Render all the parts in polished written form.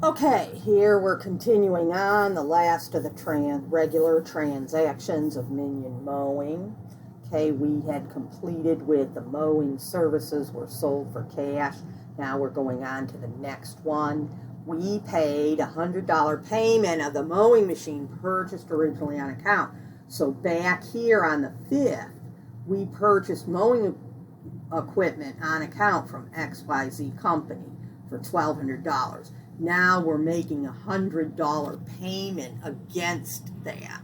Okay, here we're continuing on the last of the regular transactions of Minion Mowing. Okay, we had completed with the mowing services were sold for cash. Now we're going on to the next one. We paid a $100 payment of the mowing machine purchased originally on account. So back here on the 5th, we purchased mowing equipment on account from XYZ Company for $1,200. Now we're making a $100 payment against that.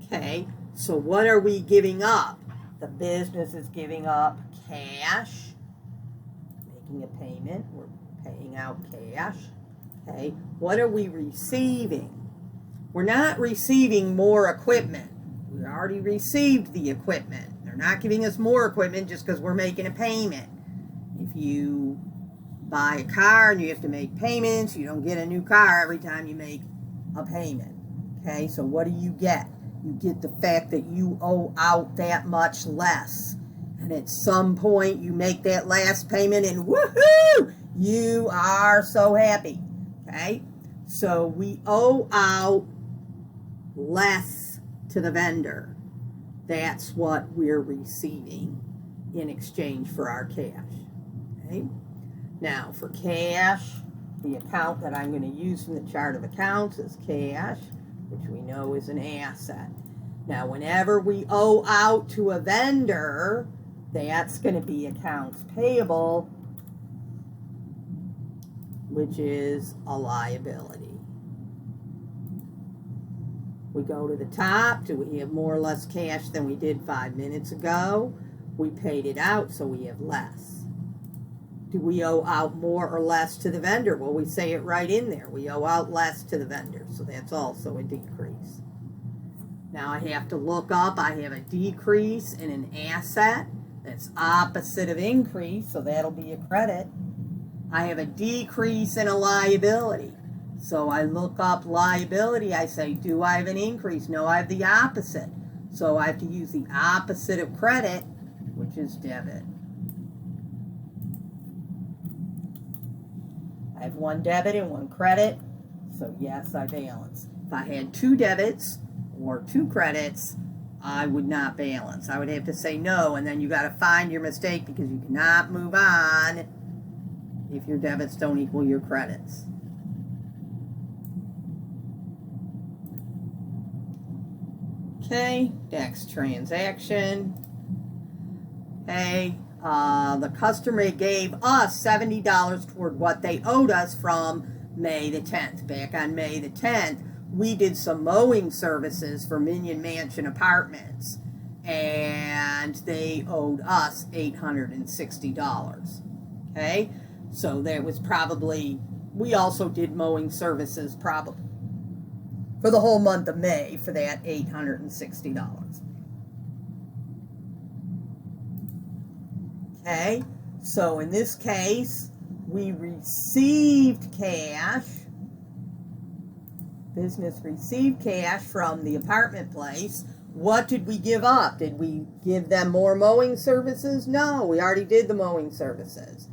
Okay, so what are we giving up? The business is giving up cash, making a payment. We're paying out cash. Okay, what are we receiving? We're not receiving more equipment. We already received the equipment. They're not giving us more equipment just because we're making a payment. If you buy a car and you have to make payments, you don't get a new car every time you make a payment. Okay, so what do you get? You get the fact that you owe out that much less. And at some point you make that last payment and woohoo! You are so happy. Okay, so we owe out less to the vendor. That's what we're receiving in exchange for our cash. Okay. Now for cash, the account that I'm going to use from the chart of accounts is cash, which we know is an asset. Now whenever we owe out to a vendor, that's going to be accounts payable, which is a liability. We go to the top. Do we have more or less cash than we did 5 minutes ago? We paid it out, so we have less. Do we owe out more or less to the vendor? Well, we say it right in there. We owe out less to the vendor, so that's also a decrease. Now I have to look up. I have a decrease in an asset. That's opposite of increase, so that'll be a credit. I have a decrease in a liability. So I look up liability. I say, do I have an increase? No, I have the opposite. So I have to use the opposite of credit, which is debit. I have one debit and one credit, so yes, I balance. If I had 2 debits or 2 credits, I would not balance. I would have to say no, and then you got to find your mistake because you cannot move on if your debits don't equal your credits. Okay, next transaction. Okay. The customer gave us $70 toward what they owed us from May the 10th. Back on May the 10th, we did some mowing services for Minion Mansion Apartments, and they owed us $860. Okay, so that was probably, we also did mowing services probably for the whole month of May for that $860. Okay, so in this case, we received cash. Business received cash from the apartment place. What did we give up? Did we give them more mowing services? No, we already did the mowing services.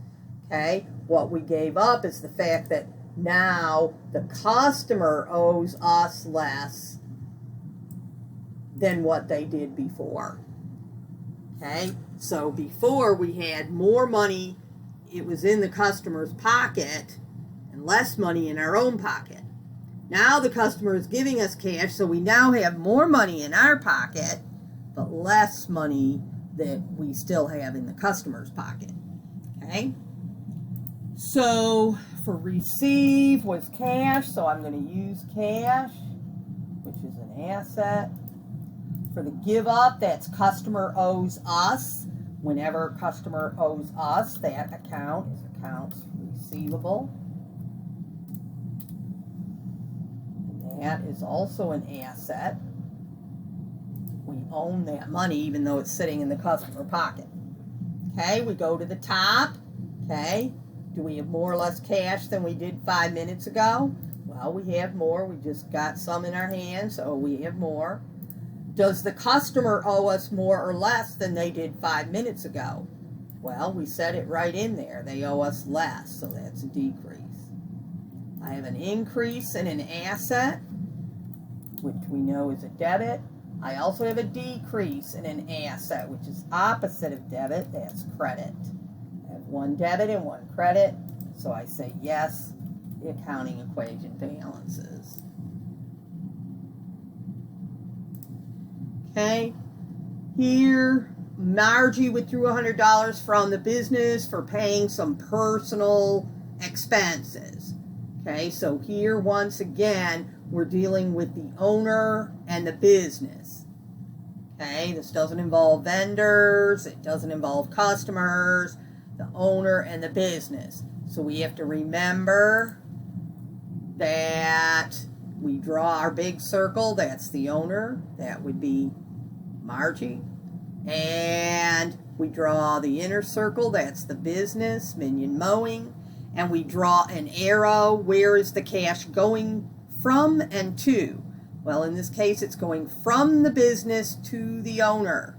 Okay, what we gave up is the fact that now the customer owes us less than what they did before. Okay, so before we had more money, it was in the customer's pocket, and less money in our own pocket. Now the customer is giving us cash, so we now have more money in our pocket, but less money that we still have in the customer's pocket. Okay, so for receive was cash, so I'm going to use cash, which is an asset. For the give up, that's customer owes us. Whenever customer owes us, that account is accounts receivable. And that is also an asset. We own that money even though it's sitting in the customer pocket. Okay, we go to the top. Okay, do we have more or less cash than we did 5 minutes ago? Well, we have more. We just got some in our hands, so we have more. Does the customer owe us more or less than they did 5 minutes ago? Well, we set it right in there. They owe us less, so that's a decrease. I have an increase in an asset, which we know is a debit. I also have a decrease in an asset, which is opposite of debit. That's credit. I have one debit and one credit, so I say yes, the accounting equation balances. Okay, here Margie withdrew $100 from the business for paying some personal expenses. Okay, so here once again, we're dealing with the owner and the business. Okay, this doesn't involve vendors, it doesn't involve customers, the owner and the business. So we have to remember that we draw our big circle, that's the owner, that would be Margie. And we draw the inner circle, that's the business, Minion Mowing. And we draw an arrow, where is the cash going from and to? Well, in this case, it's going from the business to the owner.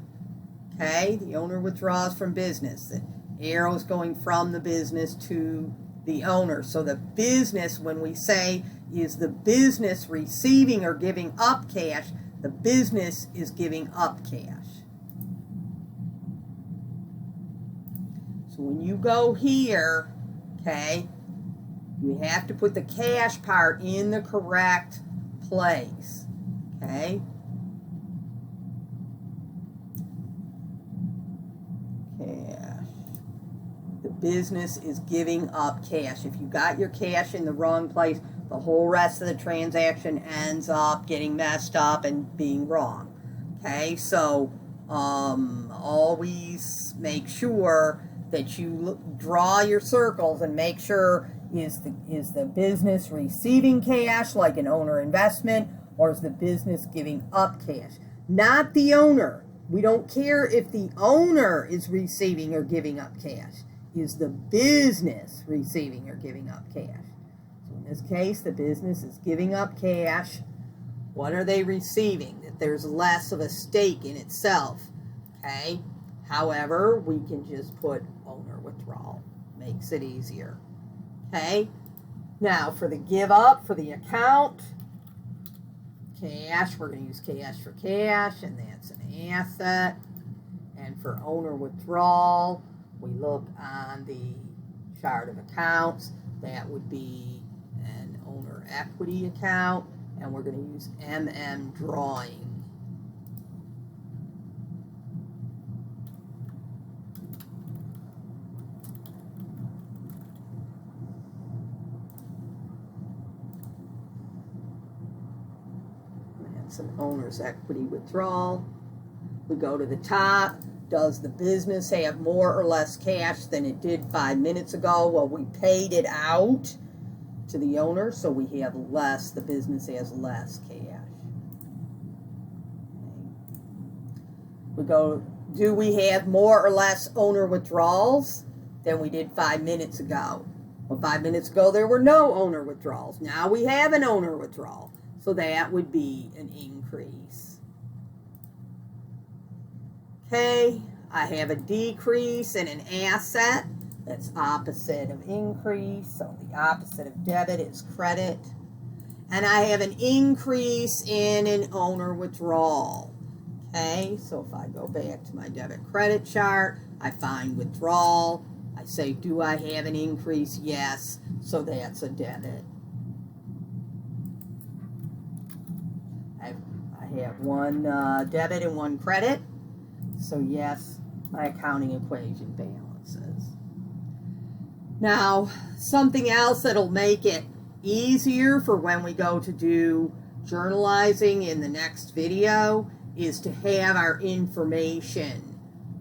Okay, the owner withdraws from business. The arrow is going from the business to the owner. So the business, when we say, is the business receiving or giving up cash, the business is giving up cash. So when you go here, okay, you have to put the cash part in the correct place. Okay? Cash. The business is giving up cash. If you got your cash in the wrong place, the whole rest of the transaction ends up getting messed up and being wrong. Okay? So, always make sure that you draw your circles and make sure, is the business receiving cash like an owner investment, or is the business giving up cash? Not the owner. We don't care if the owner is receiving or giving up cash. Is the business receiving or giving up cash? So in this case, the business is giving up cash. What are they receiving? That there's less of a stake in itself. Okay? However, we can just put owner withdrawal. Makes it easier. Okay? Now, for the give up, for the account, cash, we're going to use cash for cash, and that's an asset. And for owner withdrawal, we look on the chart of accounts. That would be an owner equity account, and we're going to use MM drawing. An owner's equity withdrawal. We go to the top. Does the business have more or less cash than it did 5 minutes ago? Well, we paid it out to the owner, so we have less. The business has less cash. We go, do we have more or less owner withdrawals than we did 5 minutes ago? Well, 5 minutes ago there were no owner withdrawals. Now we have an owner withdrawal. So that would be an increase. Okay, I have a decrease in an asset. That's opposite of increase. So the opposite of debit is credit. And I have an increase in an owner withdrawal. Okay, so if I go back to my debit credit chart, I find withdrawal. I say, do I have an increase? Yes. So that's a debit. I have one debit and one credit. So yes, my accounting equation balances. Now, something else that'll make it easier for when we go to do journalizing in the next video is to have our information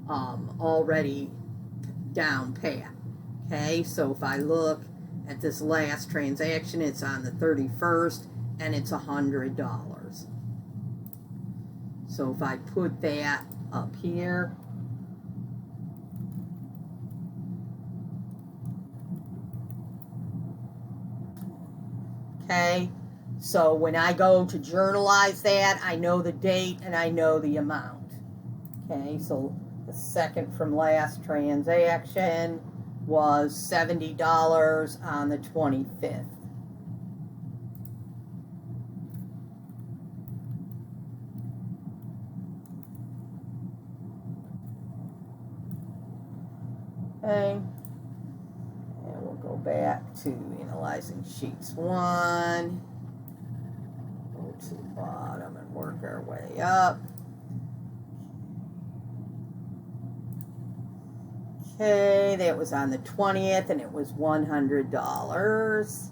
already down pat. Okay, so if I look at this last transaction, it's on the 31st and it's $100. So if I put that up here, okay, so when I go to journalize that, I know the date and I know the amount. Okay, so the The second from last transaction was $70 on the 25th. Okay, and we'll go back to analyzing sheets 1, go to the bottom and work our way up. Okay, that was on the 20th and it was $100.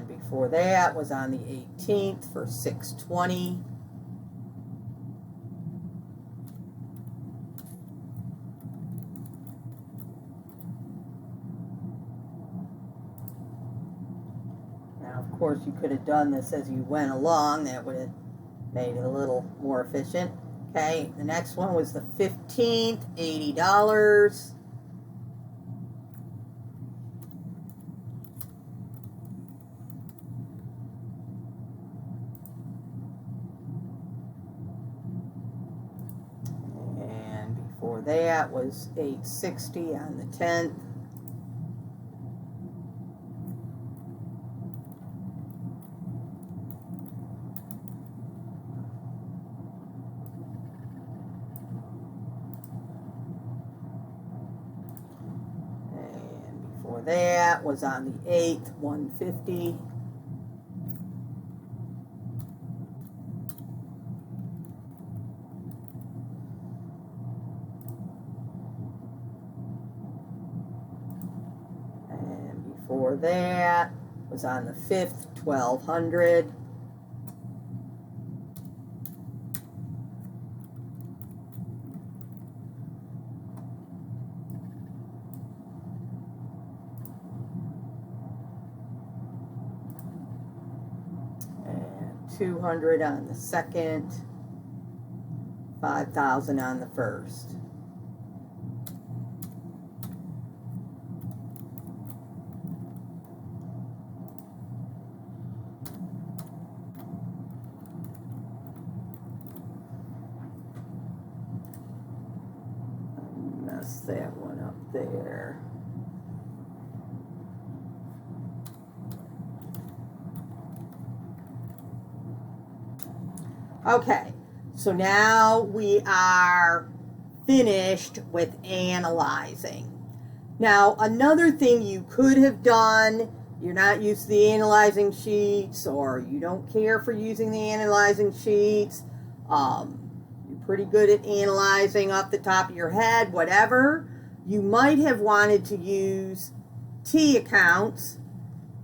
Before that was on the 18th for $620. Now, of course, you could have done this as you went along. That would have made it a little more efficient. Okay, the next one was the 15th, $80. Before that was $860 on the 10th. And before that was on the 8th, $150. Before that was on the 5th, $1,200. And $200 on the 2nd, $5,000 on the 1st. That one up there. Okay, so now we are finished with analyzing. Now, another thing you could have done, you're not used to the analyzing sheets, or you don't care for using the analyzing sheets, pretty good at analyzing off the top of your head, whatever. You might have wanted to use T accounts.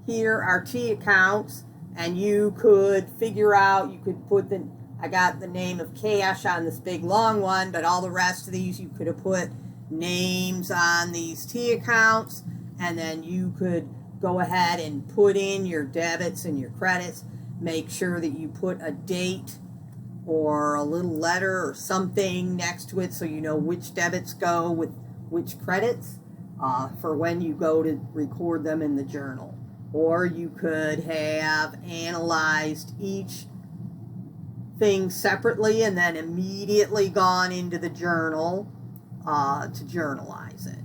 Here are T accounts, and you could figure out, you could put the, I got the name of cash on this big long one, but all the rest of these you could have put names on these T accounts, and then you could go ahead and put in your debits and your credits. Make sure that you put a date or a little letter or something next to it so you know which debits go with which credits for when you go to record them in the journal. Or you could have analyzed each thing separately and then immediately gone into the journal to journalize it.